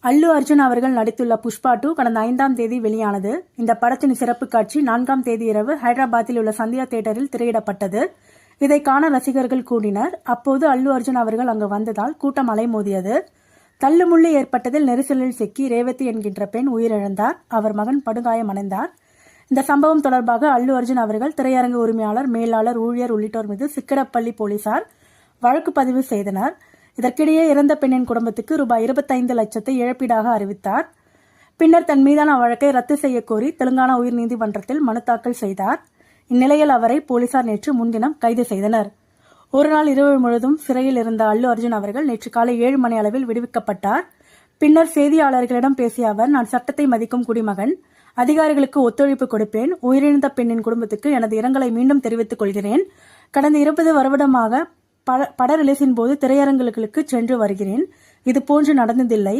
அல்லு அர்ஜுன் அவர்கள் நடித்துள்ள புஷ்பா 2 கடந்த 5ஆம் தேதி வெளியானது. இந்த படத்தின் சிறப்பு காட்சி 4ஆம் தேதி இரவு ஹைதராபாத்தில் உள்ள சந்தியா தியேட்டரில் திரையிடப்பட்டது. இதை காண ரசிகர்கள் கூடினர். அப்போது அல்லு அர்ஜுன் அவர்கள் அங்கு வந்ததால் கூட்டம் அலைமோதியது. தள்ளுமுள்ளு ஏற்பட்டதில் நெரிசலில் சிக்கி ரேவதி என்கின்ற பெண் உயிரிழந்தார். அவர் மகன் படுகாயமடைந்தார். இந்த சம்பவம் தொடர்பாக அல்லு அர்ஜுன் அவர்கள் திரையரங்கு உரிமையாளர், மேலாளர், ஊழியர் உள்ளிட்டோர் மீது சிக்கடப்பள்ளி போலீசார் வழக்கு பதிவு செய்தனர். இதற்கிடையே இறந்த பெண்ணின் குடும்பத்துக்கு ரூபாய் 25 லட்சத்தை இழப்பீடாக அறிவித்தார். பின்னர் தன் மீதான வழக்கை ரத்து செய்ய கோரி தெலுங்கானா உயர்நீதிமன்றத்தில் மனு தாக்கல் செய்தார். இந்நிலையில் அவரை போலீசார் நேற்று முன்தினம் கைது செய்தனர். ஒருநாள் இரவு முழுவதும் சிறையில் இருந்த அல்லு அர்ஜுன் அவர்கள் நேற்று காலை 7 மணி அளவில் விடுவிக்கப்பட்டார். பின்னர் செய்தியாளர்களிடம் பேசிய அவர், நான் சட்டத்தை மதிக்கும் குடிமகன், அதிகாரிகளுக்கு ஒத்துழைப்பு கொடுப்பேன். உயிரிழந்த பெண்ணின் குடும்பத்துக்கு எனது இரங்கலை மீண்டும் தெரிவித்துக் கொள்கிறேன். கடந்த 20 வருடமாக பட ரிலீஸின் போது திரையரங்குகளுக்கு சென்று வருகிறேன். இது போன்று நடந்ததில்லை.